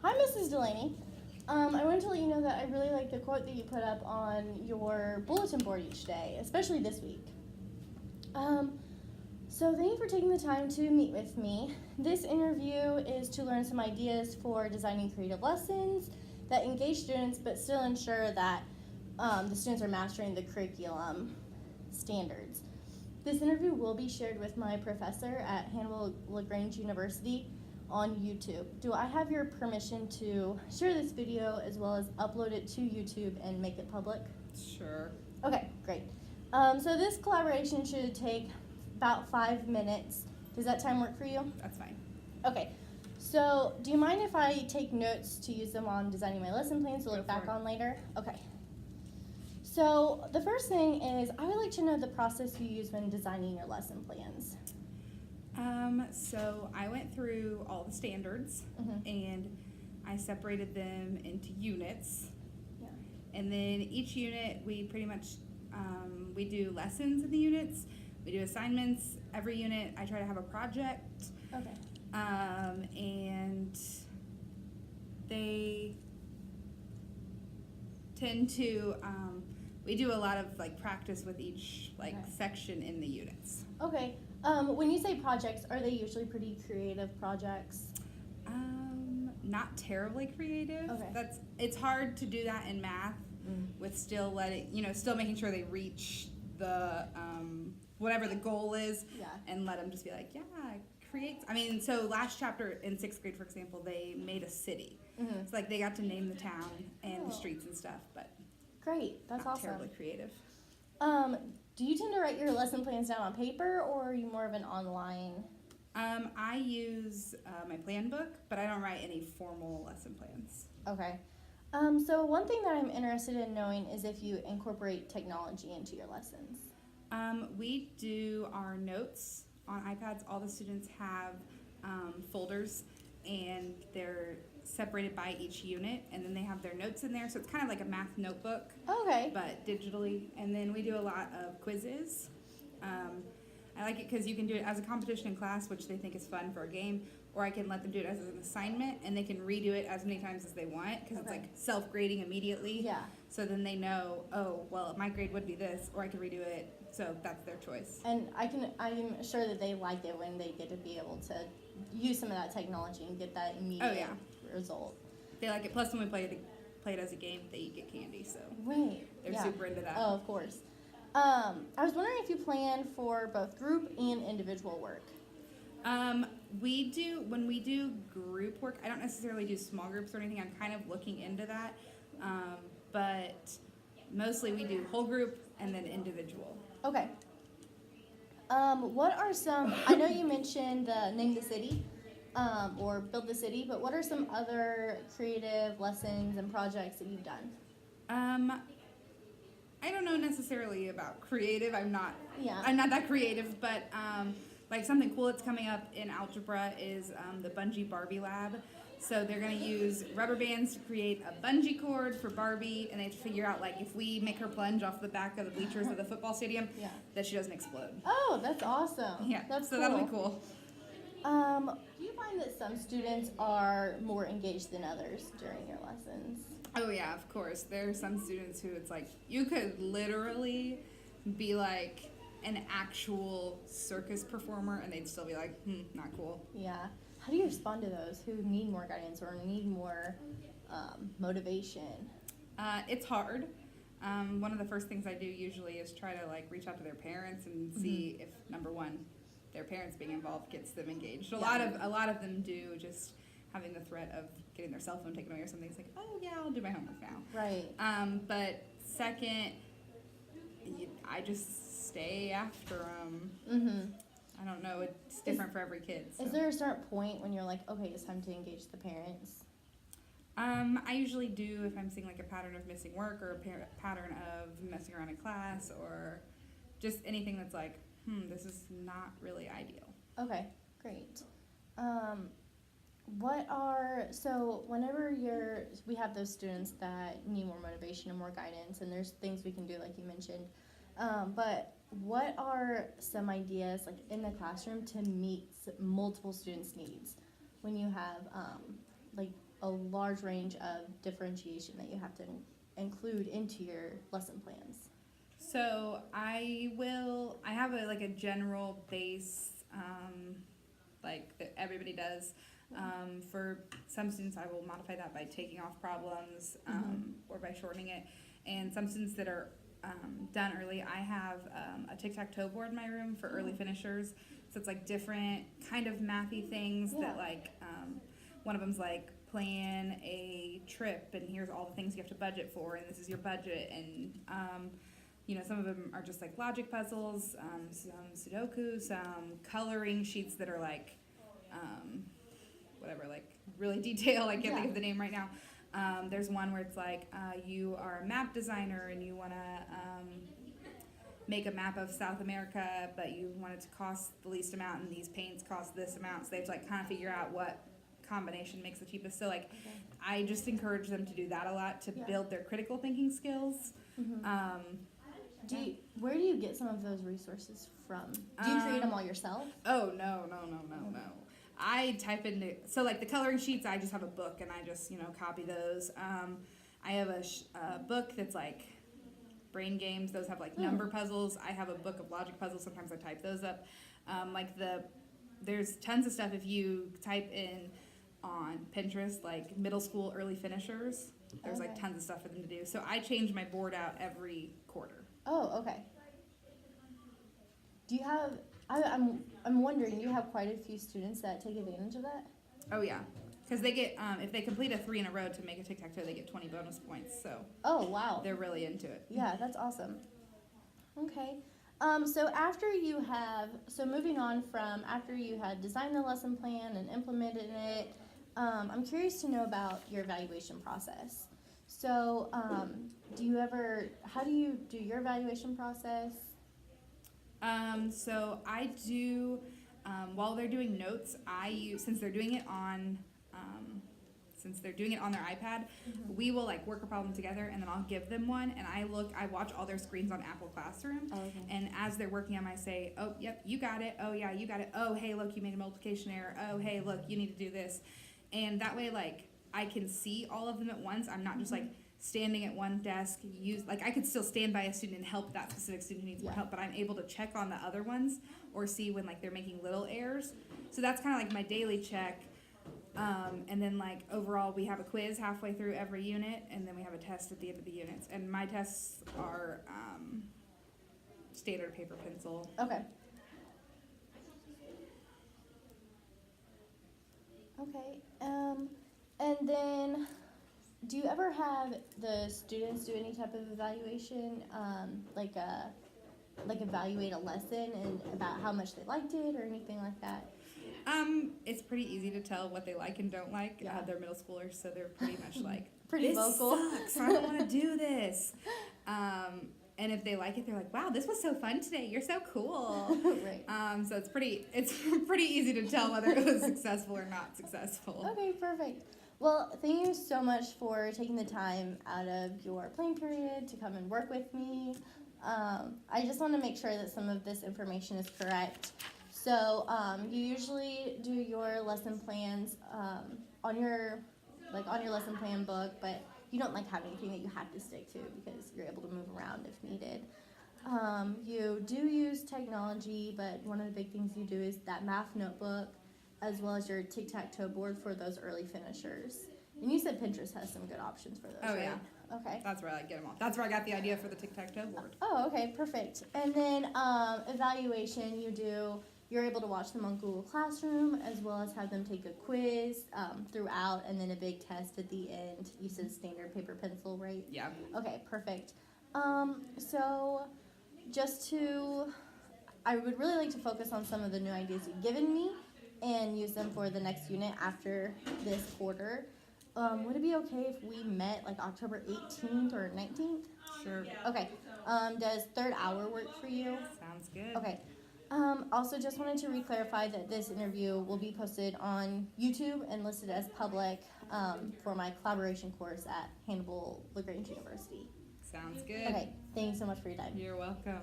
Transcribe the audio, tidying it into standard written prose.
Hi, Mrs. Delaney. I wanted to let you know that I really like the quote that you put up on your bulletin board each day, especially this week. So thank you for taking the time to meet with me. This interview is to learn some ideas for designing creative lessons that engage students but still ensure that the students are mastering the curriculum standards. This interview will be shared with my professor at Hannibal LaGrange University on YouTube. Do I have your permission to share this video as well as upload it to YouTube and make it public? Sure. Okay, great. So this collaboration should take about 5 minutes. Does that time work for you? That's fine. Okay. So do you mind if I take notes to use them on designing my lesson plans to look Go for back it. on later? Okay. So the first thing is I would like to know the process you use when designing your lesson plans. So I went through all the standards and I separated them into units. Yeah. And then each unit, we pretty much, we do lessons in the units. We do assignments. Every unit, I try to have a project. Okay. And they tend to, we do a lot of like practice with each like Okay. section in the units. Okay. When you say projects, are they usually pretty creative projects? Not terribly creative. Okay. It's hard to do that in math with still still making sure they reach the whatever the goal is, Yeah. and let them just be like, yeah, create. I mean, so last chapter in 6th grade, for example, they made a city. Mm-hmm. It's like they got to name the town and Oh. the streets and stuff, but Great. That's not awesome. terribly creative. Do you tend to write your lesson plans down on paper, or are you more of an online? I use my plan book, but I don't write any formal lesson plans. Okay. So one thing that I'm interested in knowing is if you incorporate technology into your lessons. We do our notes on iPads. All the students have folders, and they're separated by each unit, and then they have their notes in there. So it's kind of like a math notebook, Okay. but digitally. And then we do a lot of quizzes. I like it because you can do it as a competition in class, which they think is fun for a game, or I can let them do it as an assignment, and they can redo it as many times as they want because it's Okay. like self-grading immediately. Yeah. So then they know, oh, well, my grade would be this, or I could redo it. So that's their choice. And I'm sure that they like it when they get to be able to use some of that technology and get that immediate result. They like it. Plus, when we play it as a game, they get candy. So Right. they're Yeah. super into that. Oh, of course. I was wondering if you plan for both group and individual work. When we do group work, I don't necessarily do small groups or anything. I'm kind of looking into that. But mostly we do whole group and then individual. Okay. What are some, I know you mentioned Name the City or Build the City, but what are some other creative lessons and projects that you've done? I don't know necessarily about creative. I'm not Yeah. that creative, but like something cool that's coming up in algebra is the Bungee Barbie Lab. So they're going to use rubber bands to create a bungee cord for Barbie, and they have to figure out, like, if we make her plunge off the back of the bleachers of the football stadium, Yeah. that she doesn't explode. Oh, that's awesome. Yeah, That's so cool. that'll be cool. Do you find that some students are more engaged than others during your lessons? Oh, yeah, of course. There are some students who it's like, you could literally be like an actual circus performer, and they'd still be like, not cool. Yeah. How do you respond to those who need more guidance or need more motivation? It's hard. One of the first things I do usually is try to like reach out to their parents and see if, number one, their parents being involved gets them engaged. A lot of them do, just having the threat of getting their cell phone taken away or something. It's like, oh yeah, I'll do my homework now. Right. But second, I just stay after them. Mm-hmm. I don't know. It's different for every kid. So. Is there a certain point when you're like, okay, it's time to engage the parents? I usually do if I'm seeing like a pattern of missing work or a pattern of messing around in class or just anything that's like, this is not really ideal. Okay, great. Whenever we have those students that need more motivation and more guidance, and there's things we can do like you mentioned, but what are some ideas like in the classroom to meet multiple students' needs when you have like a a large range of differentiation that you have to include into your lesson plans? So I have a general base, that everybody does. For some students, I will modify that by taking off problems, or by shortening it. And some students that are done early, I have a tic-tac-toe board in my room for early finishers. So it's like different kind of mathy things that one of them's like plan a trip and here's all the things you have to budget for and this is your budget, and some of them are just like logic puzzles, some Sudoku, some coloring sheets that are like really detailed. I can't think of the name right now. There's one where it's like you are a map designer and you want to make a map of South America, but you want it to cost the least amount and these paints cost this amount, so they have to like kind of figure out what combination makes the cheapest. So I just encourage them to do that a lot to build their critical thinking skills. Where do you get some of those resources from? Do you create them all yourself? Oh, no. I type into, the coloring sheets, I just have a book and I just, copy those. I have a book that's like brain games. Those have like number puzzles. I have a book of logic puzzles. Sometimes I type those up. There's tons of stuff if you type in on Pinterest, like middle school early finishers. There's tons of stuff for them to do. So I change my board out every quarter. Oh, okay. Do you have, I'm wondering, do you have quite a few students that take advantage of that? Oh, yeah. Because they get, if they complete a 3 in a row to make a tic-tac-toe, they get 20 bonus points. So oh, wow. They're really into it. Yeah, that's awesome. Okay. Moving on from after you had designed the lesson plan and implemented it, I'm curious to know about your evaluation process. So, how do you do your evaluation process? So I do, while they're doing notes, since they're doing it on their iPad, we will work a problem together, and then I'll give them one, and I watch all their screens on Apple Classroom, and as they're working on them, I say, oh, yep, you got it, oh, yeah, you got it, oh, hey, look, you made a multiplication error, oh, hey, look, you need to do this, and that way, I can see all of them at once. I'm not just, standing at one desk, I could still stand by a student and help that specific student who needs more help, but I'm able to check on the other ones or see when, they're making little errors, so that's kind of, my daily check. And then overall we have a quiz halfway through every unit, and then we have a test at the end of the units, and my tests are standard paper pencil. Okay. And then do you ever have the students do any type of evaluation, evaluate a lesson and about how much they liked it or anything like that? It's pretty easy to tell what they like and don't like. Yeah. They're middle schoolers, so they're pretty much pretty this vocal. Sucks. I don't want to do this. And if they like it, they're like, wow, this was so fun today. You're so cool. Right. So it's pretty easy to tell whether it was successful or not successful. Okay, perfect. Well, thank you so much for taking the time out of your playing period to come and work with me. I just want to make sure that some of this information is correct. So you usually do your lesson plans on your lesson plan book, but you don't have anything that you have to stick to because you're able to move around if needed. You do use technology, but one of the big things you do is that math notebook, as well as your tic-tac-toe board for those early finishers. And you said Pinterest has some good options for those, Oh, right? yeah. Okay. That's where I get them all. That's where I got the idea for the tic-tac-toe board. Oh, okay, perfect. And then evaluation, you're able to watch them on Google Classroom, as well as have them take a quiz throughout, and then a big test at the end. You said standard paper pencil, right? Yeah. Okay, perfect. I would really like to focus on some of the new ideas you've given me and use them for the next unit after this quarter. Would it be okay if we met October 18th or 19th? Sure. Okay. Does third hour work for you? Sounds good. Okay. Also, just wanted to re-clarify that this interview will be posted on YouTube and listed as public for my collaboration course at Hannibal LaGrange University. Sounds good. Okay. Thank you so much for your time. You're welcome.